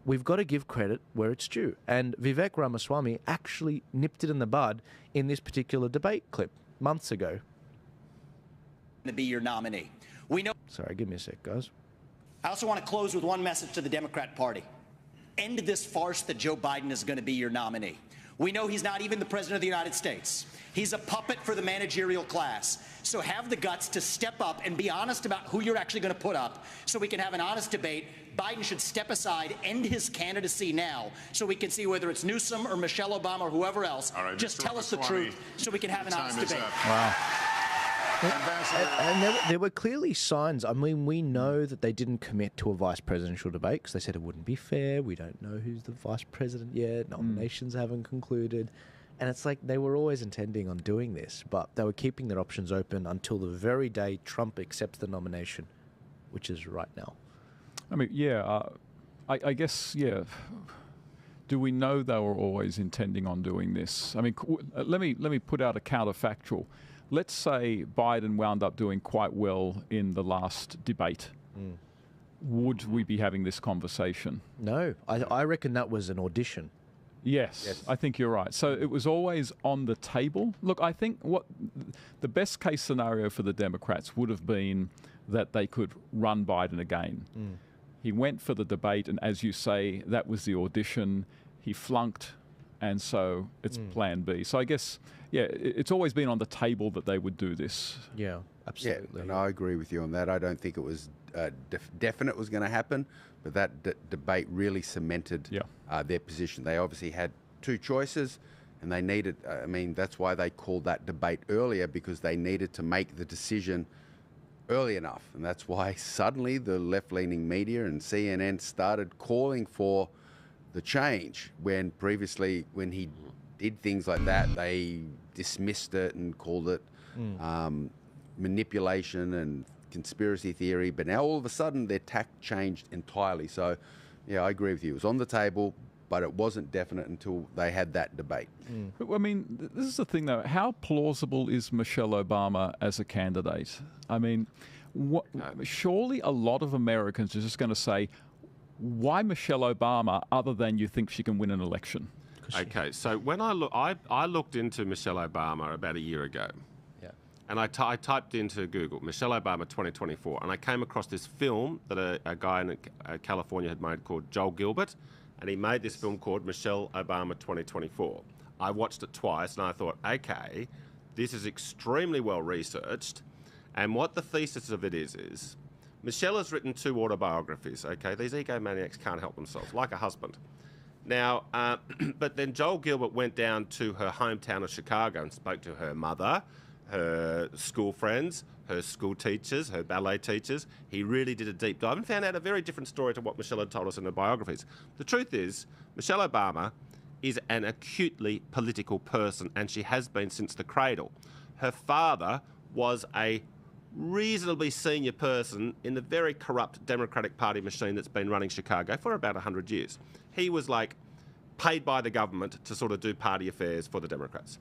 we've got to give credit where it's due. And Vivek Ramaswamy actually nipped it in the bud in this particular debate clip months ago. To be your nominee. We know. Sorry, give me a sec, guys. I also want to close with one message to the Democrat Party. End this farce that Joe Biden is going to be your nominee. We know he's not even the president of the United States. He's a puppet for the managerial class. So have the guts to step up and be honest about who you're actually going to put up so we can have an honest debate. Biden should step aside, end his candidacy now, so we can see whether it's Newsom or Michelle Obama or whoever else. Right, just tell us the truth so we can have an honest debate. Wow. And there were clearly signs. I mean, we know that they didn't commit to a vice presidential debate because they said it wouldn't be fair. We don't know who's the vice president yet. Nominations haven't concluded. And it's like they were always intending on doing this, but they were keeping their options open until the very day Trump accepts the nomination, which is right now. I mean, yeah, I guess, yeah. Do we know they were always intending on doing this? I mean, let me put out a counterfactual. Let's say Biden wound up doing quite well in the last debate. Would we be having this conversation? No, I reckon that was an audition. Yes, I think you're right. So it was always on the table. Look, I think what the best case scenario for the Democrats would have been that they could run Biden again. He went for the debate, and as you say, that was the audition. He flunked, and so it's plan B. So I guess, yeah, it's always been on the table that they would do this. Yeah, absolutely. Yeah, and I agree with you on that. I don't think it was definite was going to happen, but that debate really cemented their position. They obviously had two choices, and they needed, I mean, that's why they called that debate earlier, because they needed to make the decision early enough. And that's why suddenly the left-leaning media and CNN started calling for the change, when previously, when he did things like that, they dismissed it and called it manipulation and conspiracy theory. But now all of a sudden their tack changed entirely. So yeah, I agree with you. It was on the table, but it wasn't definite until they had that debate. I mean, this is the thing though. How plausible is Michelle Obama as a candidate? I mean, surely a lot of Americans are just going to say, why Michelle Obama, other than you think she can win an election? Okay, so when I looked into Michelle Obama about a year ago, and I typed into Google Michelle Obama 2024, and I came across this film that a guy in California had made called Joel Gilbert, and he made this film called Michelle Obama 2024. I watched it twice, and I thought, okay, this is extremely well researched, and what the thesis of it is Michelle has written 2 autobiographies. Okay, these egomaniacs can't help themselves, like a husband. Now, but then Joel Gilbert went down to her hometown of Chicago and spoke to her mother, her school friends, her school teachers, her ballet teachers. He really did a deep dive and found out a very different story to what Michelle had told us in her biographies. The truth is, Michelle Obama is an acutely political person, and she has been since the cradle. Her father was a reasonably senior person in the very corrupt Democratic Party machine that's been running Chicago for about 100 years. He was like paid by the government to sort of do party affairs for the Democrats.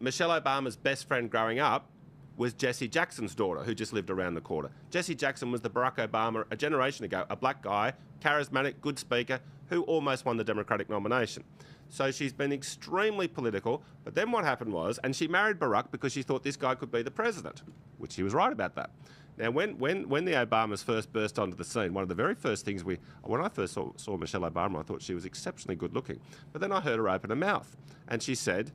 Michelle Obama's best friend growing up was Jesse Jackson's daughter, who just lived around the corner. Jesse Jackson was the Barack Obama a generation ago, a black guy, charismatic, good speaker, who almost won the Democratic nomination. So she's been extremely political, but then what happened was, and she married Barack because she thought this guy could be the president, which he was right about that. Now, when the Obamas first burst onto the scene, one of the very first things when I first saw Michelle Obama, I thought she was exceptionally good looking. But then I heard her open her mouth, and she said,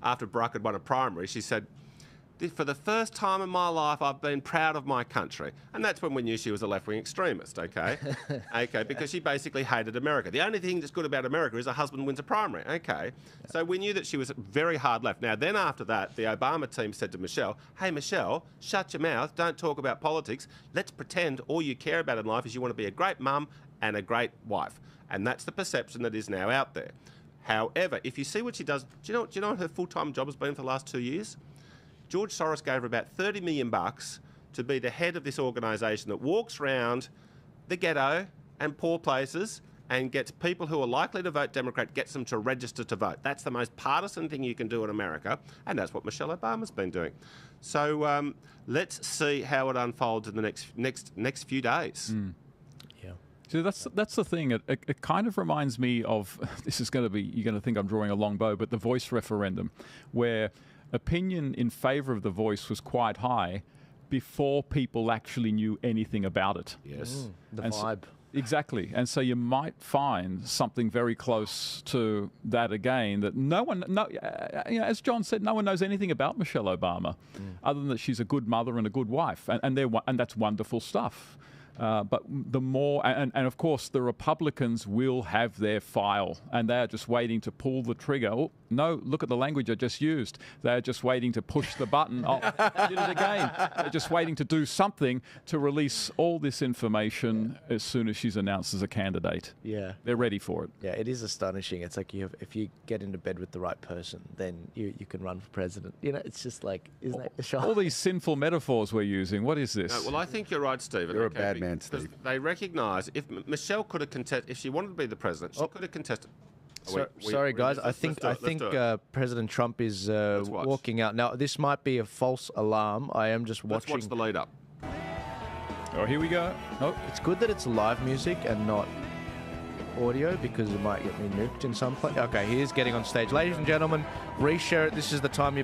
after Barack had won a primary, she said, for the first time in my life, I've been proud of my country. And that's when we knew she was a left-wing extremist, okay? Okay, because she basically hated America. The only thing that's good about America is her husband wins a primary, okay? So we knew that she was very hard left. Now, then after that, the Obama team said to Michelle, hey, Michelle, shut your mouth, don't talk about politics. Let's pretend all you care about in life is you want to be a great mum and a great wife. And that's the perception that is now out there. However, if you see what she does, do you know what her full-time job has been for the last 2 years? George Soros gave her about $30 million to be the head of this organisation that walks around the ghetto and poor places and gets people who are likely to vote Democrat, gets them to register to vote. That's the most partisan thing you can do in America, and that's what Michelle Obama's been doing. So let's see how it unfolds in the next few days. Yeah. See, that's the thing. It kind of reminds me of, this is going to be, you're going to think I'm drawing a long bow, but the voice referendum, where opinion in favour of the voice was quite high before people actually knew anything about it. Yes. The vibe. Exactly. And so you might find something very close to that again, that no one, as John said, no one knows anything about Michelle Obama, other than that she's a good mother and a good wife. And that's wonderful stuff. But the more, and of course, the Republicans will have their file, and they are just waiting to pull the trigger. Oh, no, look at the language I just used. They're just waiting to push the button. Oh, I did it again. They're just waiting to do something to release all this information as soon as she's announced as a candidate. Yeah. They're ready for it. Yeah, it is astonishing. It's like if you get into bed with the right person, then you can run for president. It's just like, isn't that a shock? All these sinful metaphors we're using. What is this? No, well, I think you're right, Stephen. You're a bad man, Steve. They recognise if Michelle could have contested, if she wanted to be the president, she could have contested. Sorry, guys. I think President Trump is walking out now. This might be a false alarm. I am just watching. Let's watch the lead up. Oh, here we go. Oh, it's good that it's live music and not audio, because it might get me nuked in some place. Okay, he is getting on stage. Ladies and gentlemen, reshare it. This is the time you